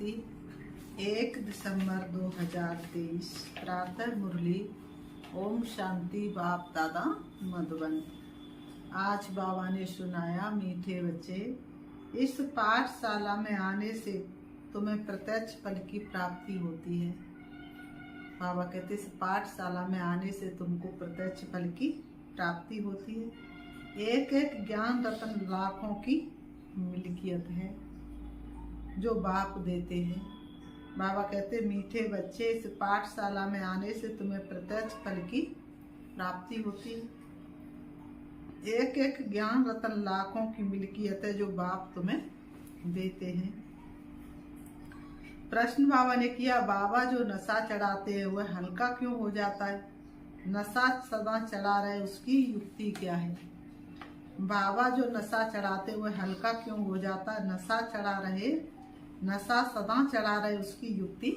तिथि 1 दिसंबर 2023। प्रातः मुरली। ओम शांति। बाप दादा मधुबन। आज बाबा ने सुनाया, मीठे बच्चे, इस पाठशाला में आने से तुम्हें प्रत्यक्ष फल की प्राप्ति होती है। बाबा कहते इस पाठशाला में आने से तुमको प्रत्यक्ष फल की प्राप्ति होती है। एक एक ज्ञान रत्न लाखों की मिल्कियत है जो बाप देते हैं। बाबा कहते मीठे बच्चे, इस पाठशाला में आने से तुम्हें प्रत्यक्ष फल की प्राप्ति होती है। एक एक ज्ञान रत्न लाखों की मिल्कियत है जो बाप तुम्हें देते हैं। प्रश्न बाबा ने किया, बाबा जो नशा चढ़ाते हैं वह हल्का क्यों हो जाता है? नशा सदा चढ़ा रहे उसकी युक्ति क्या है? बाबा जो नशा चढ़ाते हुए हल्का क्यों हो जाता है? नशा सदा चढ़ा रहे उसकी युक्ति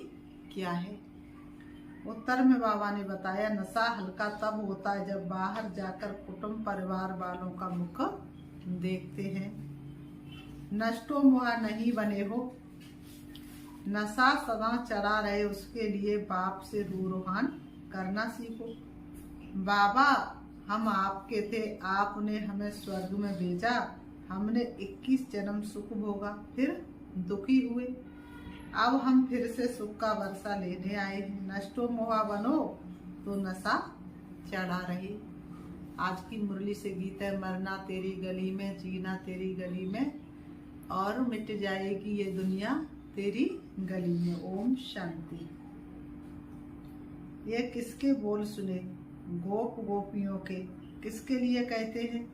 क्या है? उत्तर में बाबा ने बताया, नशा हल्का तब होता है जब बाहर जाकर कुटुंब परिवार वालों का मुख देखते हैं। नष्टो मुआ नहीं बने हो। नशा सदा चढ़ा रहे उसके लिए बाप से रूहान करना सीखो। बाबा हम आपके थे, आपने हमें स्वर्ग में भेजा, हमने 21 जन्म सुख भोगा, फिर दुखी हुए, अब हम फिर से सुख का वर्षा लेने आए हैं। नष्टो मोहा बनो तो नशा चढ़ा रहे। आज की मुरली से गीत है, मरना तेरी गली में, जीना तेरी गली में, और मिट जाएगी ये दुनिया तेरी गली में। ओम शांति। ये किसके बोल सुने? गोप गोपियों के। किसके लिए कहते हैं?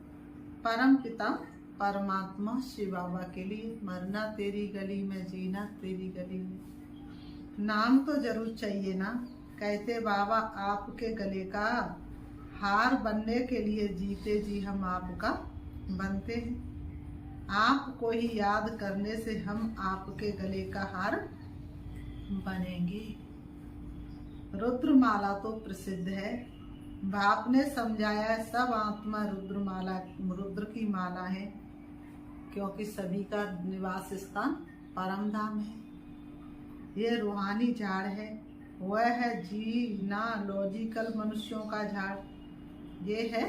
परम पिता परमात्मा शिव बाबा के लिए। मरना तेरी गली में, जीना तेरी गली में। नाम तो जरूर चाहिए ना। कहते बाबा आपके गले का हार बनने के लिए जीते जी हम आपका बनते हैं। आपको ही याद करने से हम आपके गले का हार बनेंगे। रुद्रमाला तो प्रसिद्ध है। बाप ने समझाया सब आत्मा रुद्र की माला है, क्योंकि सभी का निवास स्थान परम धाम है। ये रूहानी झाड़ है, वह है जीना लॉजिकल मनुष्यों का झाड़, ये है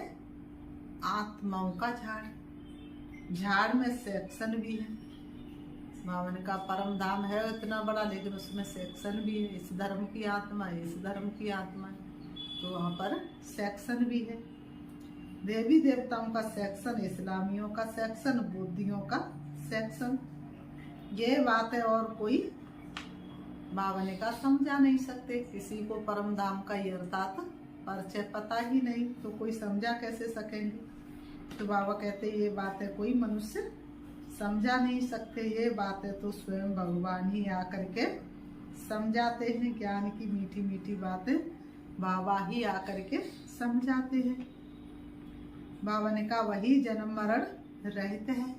आत्माओं का झाड़। झाड़ में सेक्शन भी है। बाबा ने कहा परम धाम है इतना बड़ा, लेकिन उसमें सेक्शन भी है। इस धर्म की आत्मा है, इस धर्म की आत्मा है, तो वहाँ पर सेक्शन भी है। देवी देवताओं का सेक्शन, इस्लामियों का सेक्शन, बुद्धियों का सेक्शन। ये बात है और कोई बाबा ने कहा समझा नहीं सकते। किसी को परम धाम का ये अर्थात परिचय पता ही नहीं, तो कोई समझा कैसे सकेंगे? तो बाबा कहते ये बातें कोई मनुष्य समझा नहीं सकते। ये बातें तो स्वयं भगवान ही आकर के समझाते हैं। ज्ञान की मीठी मीठी बातें बाबा ही आकर के समझाते हैं। बाबा ने कहा वही जन्म मरण रहते हैं।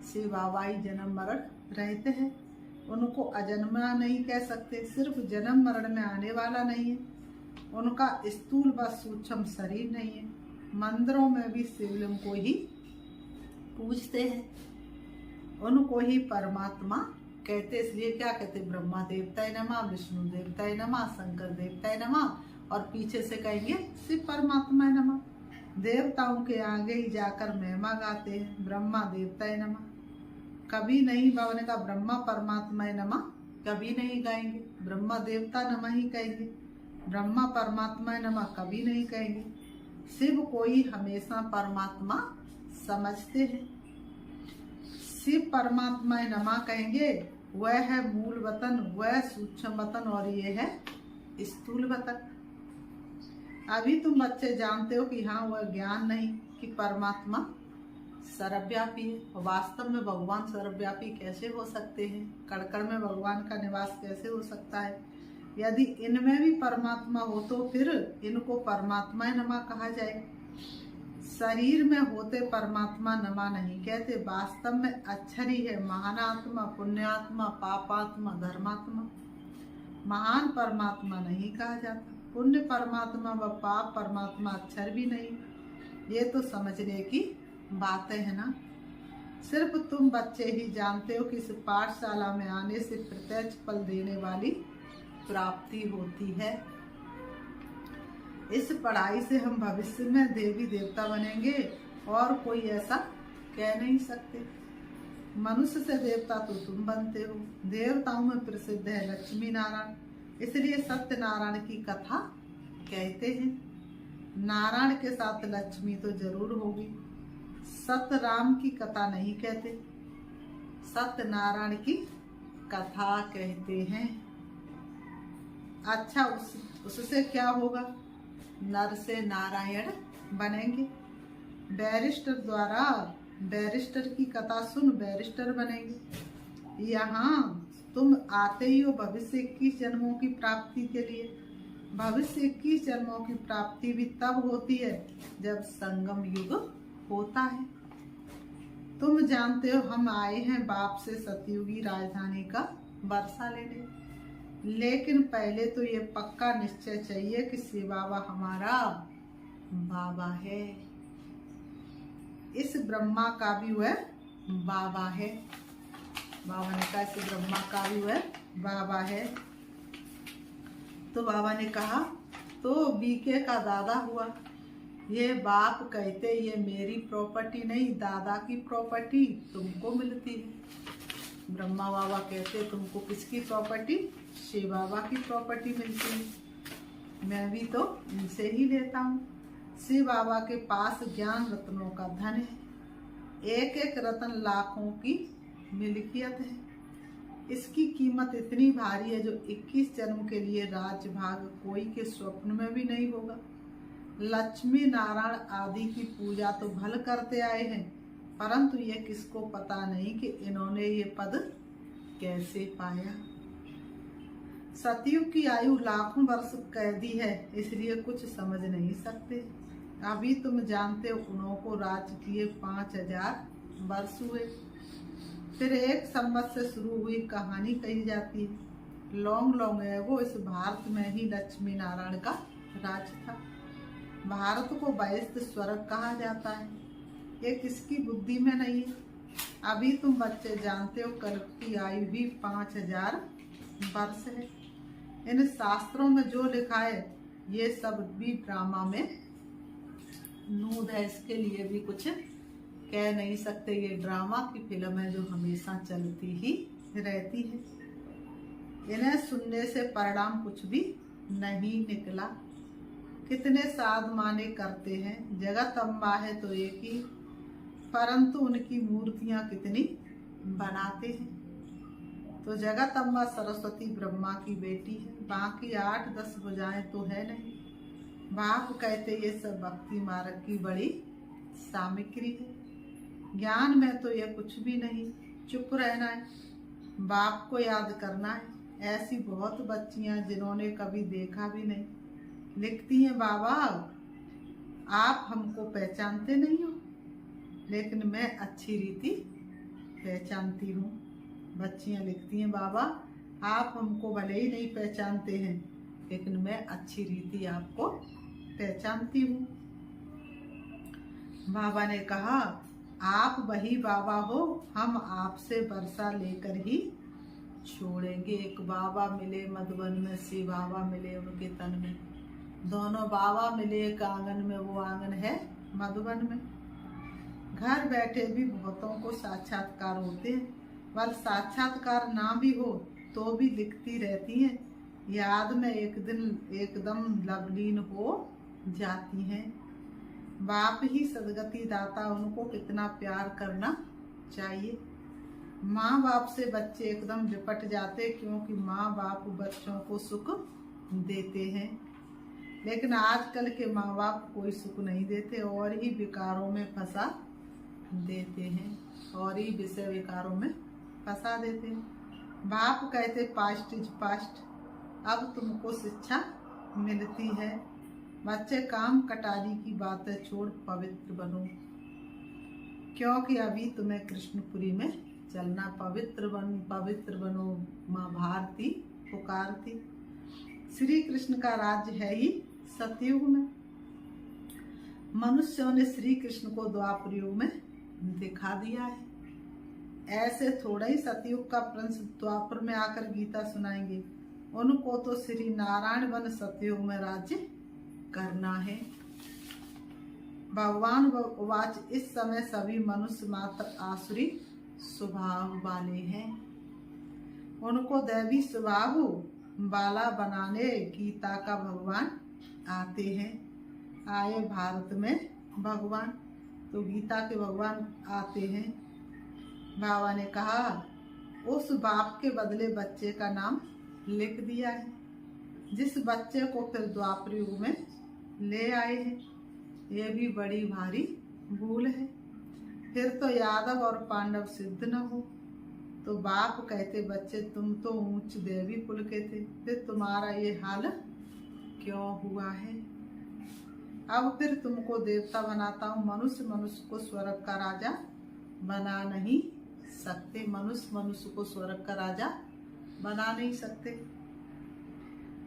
शिव बाबा ही जन्म मरण रहते हैं। उनको अजन्मा नहीं कह सकते। सिर्फ जन्म मरण में आने वाला नहीं है। उनका स्थूल व सूक्ष्म शरीर नहीं है। मंदिरों में भी शिवलिंग को ही पूजते हैं, उनको ही परमात्मा कहते। इसलिए क्या कहते? ब्रह्मा देवताय नमः, विष्णु देवताय नमः, शंकर देवताय नमः, और पीछे से कहेंगे शिव परमात्मा नमः। देवताओं के आगे ही जाकर महिमा गाते हैं, ब्रह्मा देवताय नमः। कभी नहीं बाबा ने कहा ब्रह्मा परमात्मा नमः कभी नहीं गाएंगे, ब्रह्मा देवता नमः ही कहेंगे। ब्रह्मा परमात्मा नमः कभी नहीं कहेंगे। शिव को ही हमेशा परमात्मा समझते हैं। शिव परमात्मा नमः कहेंगे, वह है मूल वतन, वह सूक्ष्म वतन, और ये है स्थूल वतन। अभी तुम बच्चे जानते हो कि हाँ वह ज्ञान नहीं कि परमात्मा सर्वव्यापी है। वास्तव में भगवान सर्वव्यापी कैसे हो सकते हैं? कड़कड़ में भगवान का निवास कैसे हो सकता है? यदि इनमें भी परमात्मा हो तो फिर इनको परमात्मा नमः कहा जाए। शरीर में होते परमात्मा नमः नहीं कहते। वास्तव में अक्षर ही है। महानात्मा, पुण्यात्मा, पापात्मा, धर्मात्मा। महान परमात्मा नहीं कहा जाता। पुण्य परमात्मा व पाप परमात्मा अक्षर भी नहीं। ये तो समझने की बातें है ना। सिर्फ तुम बच्चे ही जानते हो कि इस पाठशाला में आने से प्रत्यक्ष फल देने वाली प्राप्ति होती है। इस पढ़ाई से हम भविष्य में देवी देवता बनेंगे और कोई ऐसा कह नहीं सकते। मनुष्य से देवता तो तुम बनते हो। देवताओं में प्रसिद्ध है लक्ष्मी नारायण, इसलिए सत्यनारायण की कथा कहते हैं। नारायण के साथ लक्ष्मी तो जरूर होगी। सत्य राम की कथा नहीं कहते, सत्यनारायण की कथा कहते हैं। अच्छा, उससे क्या होगा? नर से नारायण बनेंगे। बैरिस्टर की कथा सुन बैरिस्टर बनेंगे। यहाँ तुम आते ही हो भविष्य 21 जन्मों की प्राप्ति के लिए। भविष्य 21 जन्मों की प्राप्ति भी तब होती है जब संगम युग होता है। तुम जानते हो हम आए हैं बाप से सतयुगी राजधानी का वर्षा लेने, लेकिन पहले तो ये पक्का निश्चय चाहिए कि शिव बाबा हमारा बाबा है। इस ब्रह्मा का भी वह बाबा है। बाबा ने कहा इस ब्रह्मा का भी वह बाबा है। तो बाबा ने कहा तो बीके का दादा हुआ। ये बाप कहते ये मेरी प्रॉपर्टी नहीं, दादा की प्रॉपर्टी तुमको मिलती है। ब्रह्मा बाबा कहते तुमको किसकी प्रॉपर्टी? शिव बाबा की प्रॉपर्टी मिलती है। मैं भी तो इनसे ही लेता हूँ। शिव बाबा के पास ज्ञान रत्नों का धन है। एक एक रत्न लाखों की मिल्कियत है। इसकी कीमत इतनी भारी है जो 21 जन्म के लिए राजभाग कोई के स्वप्न में भी नहीं होगा। लक्ष्मी नारायण आदि की पूजा तो भल करते आए हैं, परंतु ये किसको पता नहीं कि इन्होंने ये पद कैसे पाया। सतयुग की आयु लाखों वर्ष कैदी है, इसलिए कुछ समझ नहीं सकते। अभी तुम जानते हो उन्हों को राज्य किए 5000 वर्ष हुए। फिर एक संवत से शुरू हुई कहानी कही जाती है। लॉन्ग एगो इस भारत में ही लक्ष्मी नारायण का राज था। भारत को वैश्य स्वर्ग कहा जाता है। ये किसकी बुद्धि में नहीं है। अभी तुम बच्चे जानते हो कल्प की आयु भी 5000 वर्ष है। इन शास्त्रों में जो लिखा है ये सब भी ड्रामा में नूद है, इसके लिए भी कुछ कह नहीं सकते। ये ड्रामा की फिल्म है जो हमेशा चलती ही रहती है। इन्हें सुनने से परिणाम कुछ भी नहीं निकला। कितने साध माने करते हैं, जगत अम्बा है तो एक ही, परंतु उनकी मूर्तियां कितनी बनाते हैं। तो जगत अम्बा सरस्वती ब्रह्मा की बेटी है, बाकी 8-10 भुजाएं तो है नहीं। बाप कहते ये सब भक्ति मार्ग की बड़ी सामग्री है। ज्ञान में तो ये कुछ भी नहीं, चुप रहना है, बाप को याद करना है। ऐसी बहुत बच्चियां जिन्होंने कभी देखा भी नहीं लिखती हैं, बाबा आप हमको पहचानते नहीं हो, लेकिन मैं अच्छी रीति पहचानती हूँ। बच्चियां लिखती हैं, बाबा आप हमको भले ही नहीं पहचानते हैं, लेकिन मैं अच्छी रीति आपको पहचानती हूँ। बाबा ने कहा आप वही बाबा हो, हम आपसे वर्षा लेकर ही छोड़ेंगे। एक बाबा मिले मधुबन में, शिव बाबा मिले उनके तन में। दोनों बाबा मिले एक आंगन में, वो आंगन है मधुबन में। घर बैठे भी बहुतों को साक्षात्कार होते हैं, पर साक्षात्कार ना भी हो तो भी लिखती रहती हैं, याद में एक दिन एकदम लवलीन हो जाती हैं। बाप ही सदगति दाता, उनको कितना प्यार करना चाहिए। माँ बाप से बच्चे एकदम लिपट जाते, क्योंकि माँ बाप बच्चों को सुख देते हैं। लेकिन आजकल के माँ बाप कोई सुख नहीं देते और ही विकारों में फंसा देते हैं, और ही विषय विकारों में फंसा देते हैं। बाप कहते पास्ट इज पास्ट, अब तुमको शिक्षा मिलती है। बच्चे काम कटारी की बातें छोड़ पवित्र बनो, क्योंकि अभी तुम्हें कृष्णपुरी में चलना। पवित्र बनो माँ भारती पुकारती। श्री कृष्ण का राज्य है ही सतयुग में। मनुष्यों ने श्री कृष्ण को द्वापर युग में दिखा दिया है। ऐसे थोड़ा ही सतयुग का प्रिंस द्वापर में आकर गीता सुनाएंगे। उनको तो श्री नारायण बन सतयुग में राज्य करना है। भगवान उवाच इस समय सभी मनुष्य मात्र आसुरी स्वभाव वाले हैं। उनको दैवी स्वभाव वाला बनाने गीता का भगवान आते हैं। आए भारत में भगवान, तो गीता के भगवान आते हैं। बाबा ने कहा उस बाप के बदले बच्चे का नाम लिख दिया है, जिस बच्चे को फिर द्वापर युग में ले आए हैं। ये भी बड़ी भारी भूल है। फिर तो यादव और पांडव सिद्ध न हो। तो बाप कहते बच्चे तुम तो ऊंच देवी कुल के थे, फिर तुम्हारा ये हाल क्यों हुआ है। अब फिर तुमको देवता बनाता हूँ। मनुष्य को स्वर्ग का राजा बना नहीं सकते। मनुष्य को स्वर्ग का राजा बना नहीं सकते।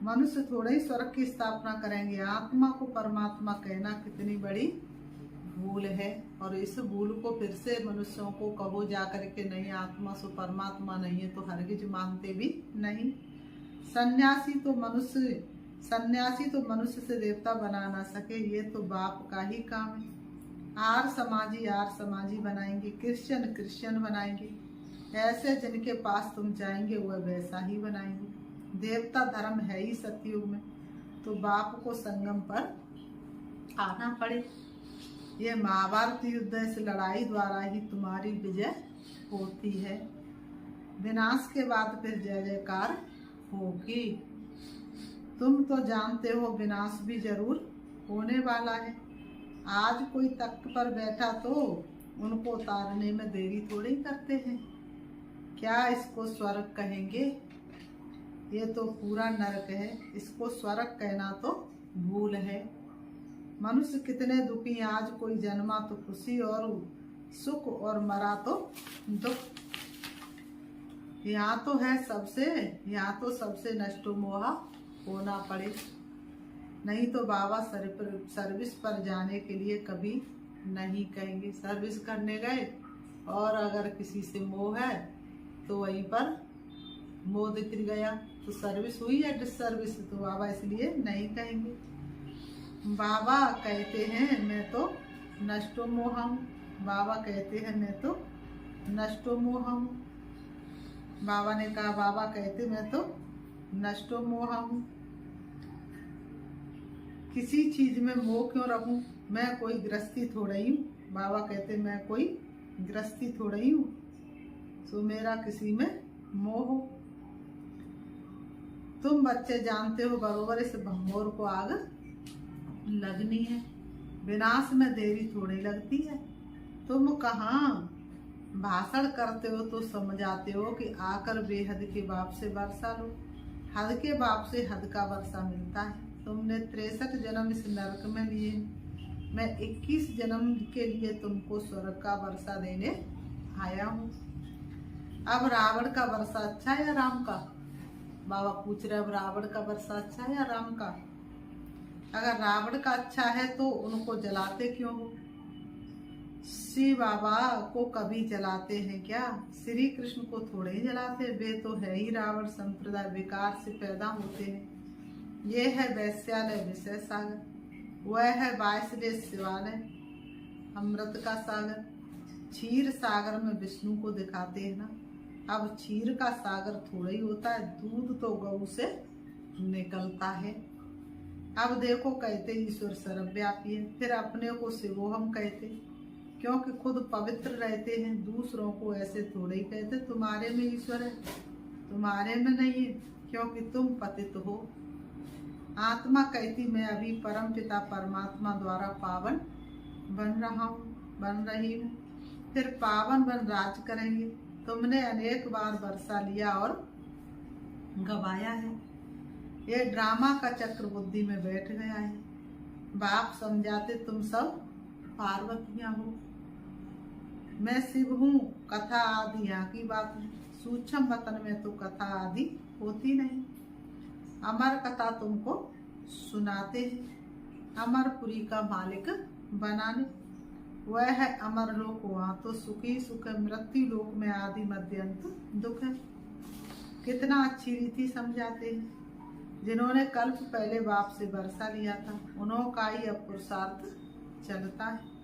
मनुष्य थोड़े ही स्वर्ग की स्थापना करेंगे। आत्मा को परमात्मा कहना कितनी बड़ी भूल है। और इस भूल को फिर से मनुष्यों को कहो जाकर के नहीं, आत्मा सो परमात्मा नहीं है, तो हरगिज मानते भी नहीं। सन्यासी तो मनुष्य से देवता बना ना सके, ये तो बाप का ही काम है। आर समाजी बनाएंगे, क्रिश्चियन बनाएंगे। ऐसे जिनके पास तुम जाएंगे वह वैसा ही बनाएंगे। देवता धर्म है ही सतयुग में, तो बाप को संगम पर आना पड़े। ये महाभारत युद्ध, इस लड़ाई द्वारा ही तुम्हारी विजय होती है। विनाश के बाद फिर जय जयकार होगी। तुम तो जानते हो विनाश भी जरूर होने वाला है। आज कोई तख्त पर बैठा तो उनको उतारने में देरी थोड़ी करते हैं। क्या इसको स्वर्ग कहेंगे? ये तो पूरा नरक है। इसको स्वर्ग कहना तो भूल है। मनुष्य कितने दुखी। आज कोई जन्मा तो खुशी और सुख, और मरा तो दुख। यहाँ तो सबसे नष्टो मोहा होना पड़े। नहीं तो बाबा सर्विस पर जाने के लिए कभी नहीं कहेंगे। सर्विस करने गए और अगर किसी से मोह है तो वहीं पर मोह दिख गया, तो सर्विस हुई या डिसर्विस, तो बाबा इसलिए नहीं कहेंगे। बाबा कहते हैं मैं तो नष्टो मोहा हूँ। बाबा कहते हैं मैं तो नष्टो मोहा हूँ। बाबा ने कहा, बाबा कहते मैं तो नष्टो मोहा हूँ। किसी चीज में मोह क्यों रखूं? मैं कोई गृहस्थी थोड़ी हूँ। बाबा कहते मैं कोई गृहस्थी थोड़ी हूँ, तो मेरा किसी में मोह हो। तुम बच्चे जानते हो बरोबर इस भंगोर को आग लगनी है। विनाश में देरी थोड़ी लगती है। तुम कहाँ भाषण करते हो तो समझाते हो कि आकर बेहद के बाप से वर्षा लो। हद के बाप से हद का वर्षा मिलता है। तुमने 63 जन्म इस नरक में लिए, मैं 21 जन्म के लिए तुमको स्वर्ग का वर्षा देने आया हूँ। अब रावण का वर्षा अच्छा है या राम का? बाबा पूछ रहे अब रावण का वर्षा अच्छा है या राम का? अगर रावण का अच्छा है तो उनको जलाते क्यों हो? श्री बाबा को कभी जलाते हैं क्या? श्री कृष्ण को थोड़े ही जलाते, वे तो है ही रावण संप्रदाय, विकार से पैदा होते हैं। ये है वैश्यालय विषय सागर, वह है 22 शिवालय अमृत का सागर। क्षीर सागर में विष्णु को दिखाते हैं ना। अब क्षीर का सागर थोड़ा ही होता है, दूध तो गऊ से निकलता है। अब देखो कहते ईश्वर सर्वव्यापी है, फिर अपने को शिवोहम कहते, क्योंकि खुद पवित्र रहते हैं। दूसरों को ऐसे थोड़े ही कहते तुम्हारे में ईश्वर है, तुम्हारे में नहीं है, क्योंकि तुम पतित हो। आत्मा कहती मैं अभी परम पिता परमात्मा द्वारा पावन बन रही हूँ, फिर पावन बन राज करेंगे। तुमने अनेक बार वर्षा लिया और गवाया है। ये ड्रामा का चक्र बुद्धि में बैठ गया है। बाप समझाते तुम सब पार्वतियां हो, मैं शिव हूँ। कथा आदि यहाँ की बात है। सूक्ष्म वतन में तो कथा आदि होती नहीं। अमर कथा तुमको सुनाते हैं, अमरपुरी का मालिक बनाने। वह है अमर लोक, वहाँ तो सुखी सुख है, मृत्यु लोक में आदि मध्य अंत दुख है। कितना अच्छी रीति समझाते हैं। जिन्होंने कल्प पहले बाप से वर्षा लिया था, उन्हों का ही अब पुरुषार्थ चलता है।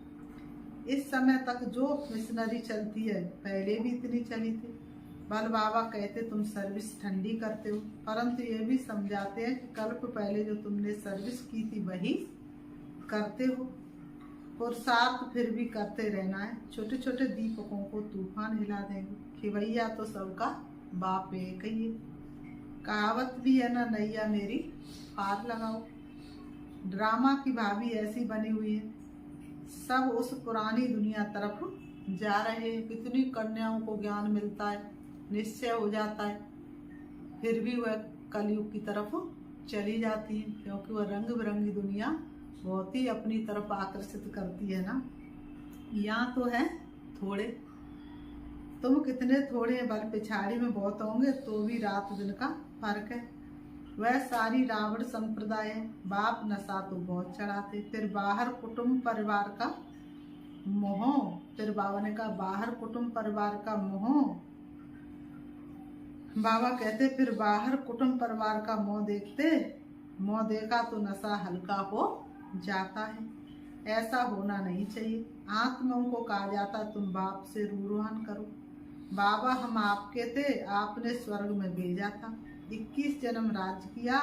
इस समय तक जो मिशनरी चलती है पहले भी इतनी चली थी। बल बाबा कहते तुम सर्विस ठंडी करते हो, परंतु ये भी समझाते हैं कि कल्प पहले जो तुमने सर्विस की थी वही करते हो। पुरुषार्थ फिर भी करते रहना है। छोटे छोटे दीपकों को तूफान हिला देंगे, खिवैया तो सबका बाप एक ही है। कहावत भी है ना, नैया मेरी पार लगाओ। ड्रामा की भाभी ऐसी बनी हुई है, सब उस पुरानी दुनिया तरफ जा रहे हैं। कितनी कन्याओं को ज्ञान मिलता है, निश्चय हो जाता है, फिर भी वह कलयुग की तरफ चली जाती है, क्योंकि वह रंग बिरंगी दुनिया बहुत ही अपनी तरफ आकर्षित करती है ना। यहाँ तो है थोड़े, तुम कितने थोड़े हैं, बल पिछाड़ी में बहुत होंगे, तो भी रात दिन का फर्क है। वह सारी रावण संप्रदाय है। बाप नशा तो बहुत चढ़ाते, फिर बाहर कुटुंब परिवार का मोह, फिर बाबा ने कहा बाहर कुटुंब परिवार का मोह। बाबा कहते फिर बाहर कुटुंब परिवार का मोह देखते, मोह देखा तो नशा हल्का हो जाता है। ऐसा होना नहीं चाहिए। आत्माओं को कहा जाता तुम बाप से रूहान करो। बाबा हम आपके थे, आपने स्वर्ग में भेजा था। 21 जन्म राज किया,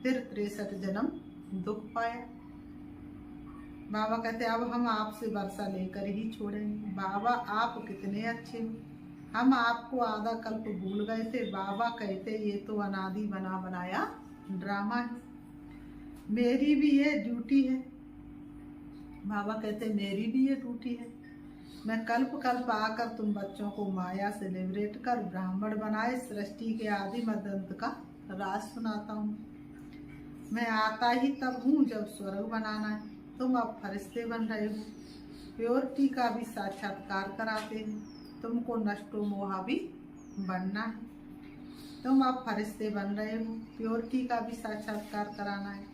फिर 63 जन्म दुख पाया। बाबा कहते अब हम आपसे वर्षा लेकर ही छोड़ेंगे। बाबा आप कितने अच्छे हो, हम आपको आधा कल्प भूल गए थे। बाबा कहते ये तो अनादि बना बनाया ड्रामा है, मेरी भी ये ड्यूटी है। बाबा कहते मेरी भी ये ड्यूटी है। मैं कल्प कल्प आकर तुम बच्चों को माया से लिबरेट कर ब्राह्मण बनाए सृष्टि के आदि मदंत का राज सुनाता हूँ। मैं आता ही तब हूँ जब स्वर्ग बनाना है। तुम अब फरिश्ते बन रहे हो, प्योरिटी का भी साक्षात्कार कराते हैं। तुमको नष्टो मोहा भी बनना है। तुम अब फरिश्ते बन रहे हो, प्योरिटी का भी साक्षात्कार कराना है।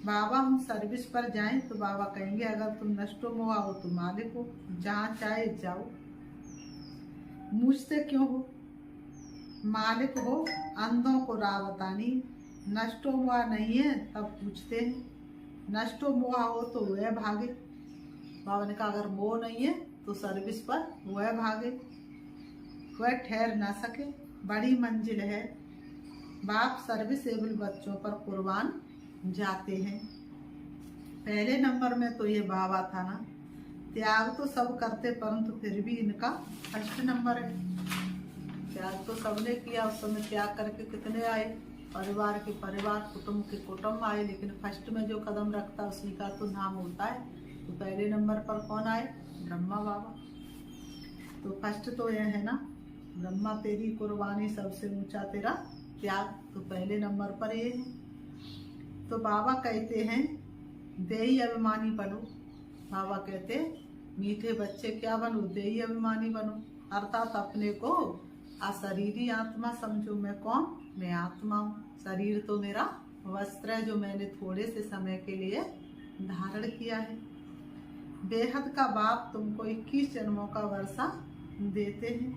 बाबा हम सर्विस पर जाएं तो बाबा कहेंगे अगर तुम नष्टो मोहा हो तो मालिक हो, जहाँ चाहे जाओ। मुझसे क्यों हो, मालिक हो, अंधों को राह बतानी। नष्टो मोहा नहीं है तब पूछते हैं, नष्टो मोहा हो तो वह भागे। बाबा ने कहा अगर मोह नहीं है तो सर्विस पर वह भागे, वह ठहर ना सके। बड़ी मंजिल है। बाप सर्विसेबल बच्चों पर कुर्बान जाते हैं। पहले नंबर में तो ये बाबा था ना, त्याग तो सब करते परंतु फिर भी इनका फर्स्ट नंबर है। त्याग तो सबने किया, उस समय त्याग करके कितने आए, परिवार के परिवार, कुटुंब के कुटुंब आए, लेकिन फर्स्ट में जो कदम रखता उसी का तो नाम होता है। तो पहले नंबर पर कौन आए, ब्रह्मा बाबा। तो फर्स्ट तो यह है ना, ब्रह्मा तेरी कुर्बानी सबसे ऊंचा तेरा त्याग, तो पहले नंबर पर ये है। तो बाबा कहते हैं देही अभिमानी बनो। बाबा कहते मीठे बच्चे क्या बनो, देही अभिमानी बनो, अर्थात अपने को अशरीरी आत्मा समझो। मैं कौन, मैं आत्मा हूँ। शरीर तो मेरा वस्त्र है जो मैंने थोड़े से समय के लिए धारण किया है। बेहद का बाप तुमको 21 जन्मों का वर्षा देते हैं।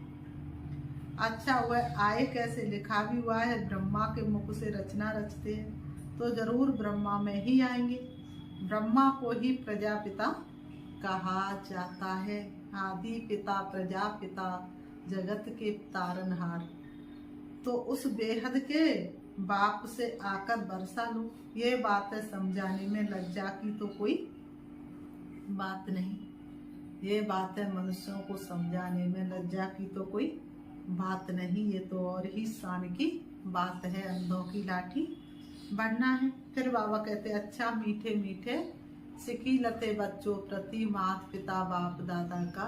अच्छा वह आए कैसे, लिखा भी हुआ है ब्रह्मा के मुख से रचना रचते हैं, तो जरूर ब्रह्मा में ही आएंगे। ब्रह्मा को ही प्रजापिता कहा जाता है। आदि पिता प्रजापिता जगत के तारनहार। तो उस बेहद के बाप से आकर वर्षा लो। ये बात है, समझाने में लज्जा की तो कोई बात नहीं। ये बात है मनुष्यों को समझाने में लज्जा की तो कोई बात नहीं। ये तो और ही शान की बात है, अंधों की लाठी बढ़ना है। फिर बाबा कहते अच्छा मीठे मीठे सिकी लते बच्चों प्रति माता पिता बाप दादा का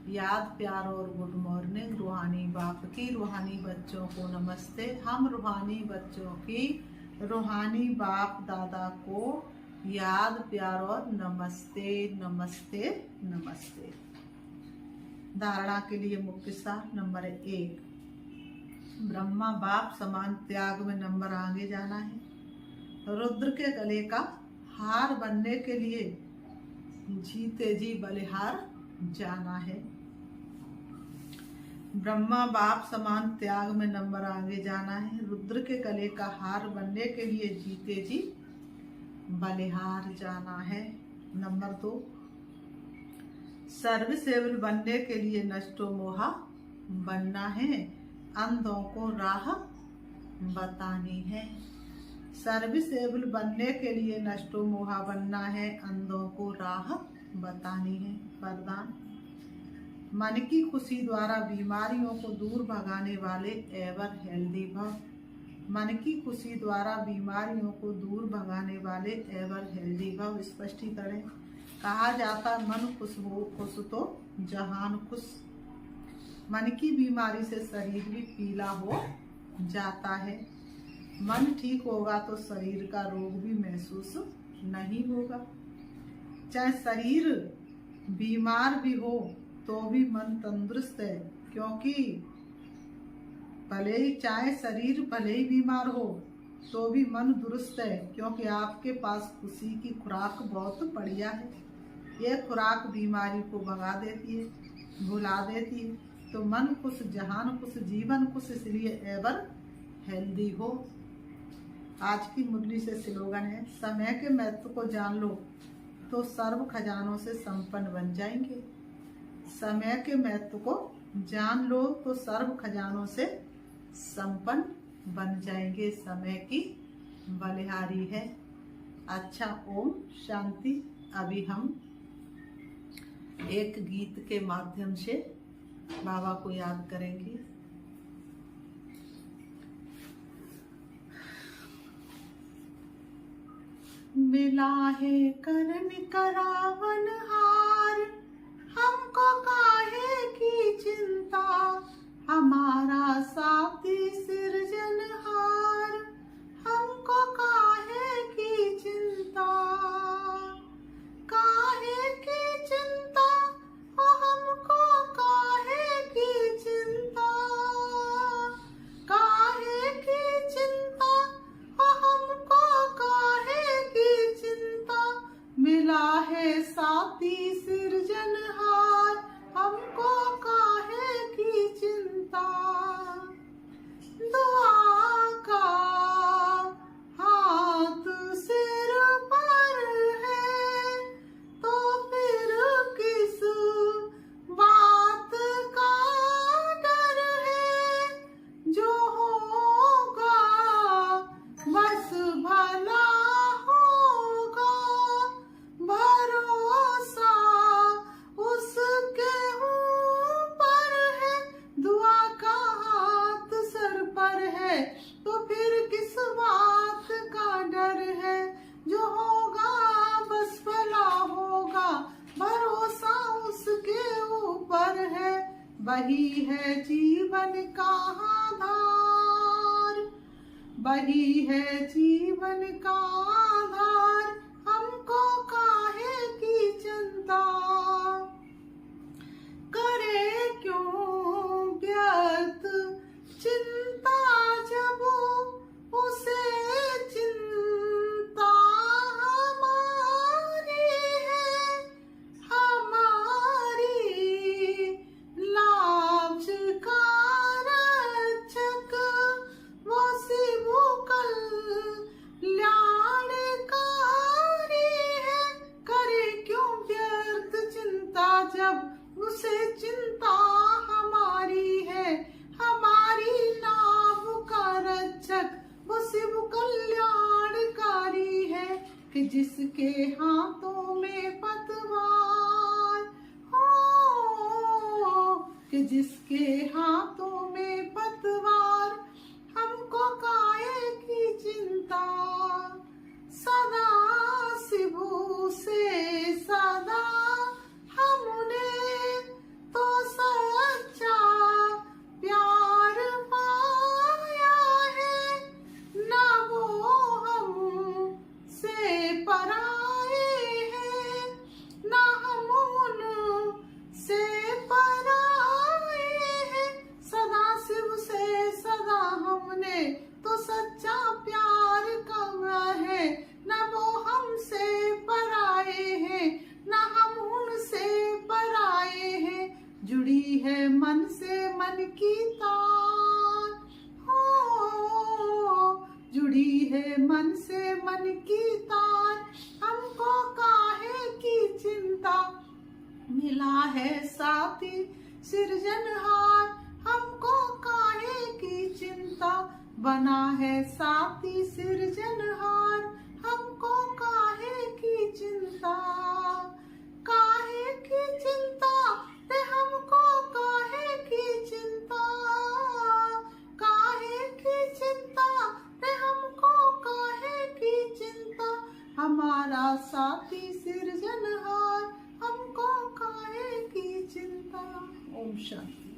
याद प्यार और गुड मॉर्निंग। रूहानी बाप की रूहानी बच्चों को नमस्ते। हम रूहानी बच्चों की रूहानी बाप दादा को याद प्यार और नमस्ते नमस्ते नमस्ते। धारणा के लिए मुख्य सार नंबर 1, ब्रह्मा बाप समान त्याग में नंबर आगे जाना है। रुद्र के गले का हार बनने के लिए जीते जी बलिहार जाना है। ब्रह्मा बाप समान त्याग में नंबर आगे जाना है। रुद्र के गले का हार बनने के लिए जीते जी बलिहार जाना है। नंबर 2, सर्विसेबल बनने के लिए नष्टो मोहा बनना है। अंधों को राह बतानी है। सर्विसेबल बनने के लिए नष्टो मोहा बनना है, अंधों को राह बतानी है। वरदान, मन की खुशी द्वारा बीमारियों को दूर भगाने वाले एवर हेल्दी भव। मन की खुशी द्वारा बीमारियों को दूर भगाने वाले एवर हेल्दी भव। स्पष्टीकरण, कहा जाता मन खुश हो खुश तो जहान खुश। मन की बीमारी से शरीर भी पीला हो जाता है। मन ठीक होगा तो शरीर का रोग भी महसूस नहीं होगा। चाहे शरीर बीमार भी हो तो भी मन तंदुरुस्त है, क्योंकि भले ही चाहे शरीर भले ही बीमार हो तो भी मन दुरुस्त है, क्योंकि आपके पास खुशी की खुराक बहुत बढ़िया है। यह खुराक बीमारी को भगा देती है, भुला देती है। तो मन खुश जहान खुश, जीवन खुश, इसलिए एवर हेल्दी हो। आज की मुरली से स्लोगन है, समय के महत्व को जान लो तो सर्व खजानों से संपन्न बन जाएंगे। समय के महत्व को जान लो तो सर्व खजानों से संपन्न बन जाएंगे। समय की बलिहारी है। अच्छा, ओम शांति। अभी हम एक गीत के माध्यम से बाबा को याद करेंगे। मिला है करन करावन हार, हमको काहे की चिंता, हमारा साथी सिरजनहार, हमको काहे की चिंता, काहे की चिंता, ओ हमको काहे की चिंता, काहे की चिंता, ओ हमको काहे की चिंता, मिला है साथी सिरजनहार, हमको काहे की चिंता। दुआ का हाथ सिर पर है तो फिर किस बात का डर है, जो होगा बस भला होगा, भरोसा उसके ऊपर है। दुआ का हाथ सर पर है तो फिर किस बात का डर है, जो होगा बस भला होगा, भरोसा उसके ऊपर है। वही है जीवन का आधार, वही है जीवन का आधार, हमको काहे की चिंता, करे क्यों व्यर्थ चिंता, जब उसे चिंता हमारी है, हमारी लाज का रक्षक, वो शिवु कल्याणकारी है। करे क्यों व्यर्थ चिंता, जब उसे चिंता हमारी है, हमारी नाव का रक्षक वो शिव कल्याणकारी है। कि जिसके हाथों में पतवार हो, कि जिसके हाथों में पतवार, हमको काहे की चिंता, सदा शिवु से सदा हमने तो सच्चा प्यार पाया है, ना वो हम से पराए हैं, ना हम उन से पराए हैं। मन की तार हो, जुड़ी है मन से मन की तार। हमको काहे की चिंता, मिला है साथी सिरजनहार। हमको काहे की चिंता, बना है साथी सिरजनहार। हमको काहे की चिंता, काहे की चिंता रे हमको, काहे की चिंता, काहे की चिंता रे हमको, काहे की चिंता। हमारा साथी सिरजनहार, हमको काहे की चिंता। ओम शांति।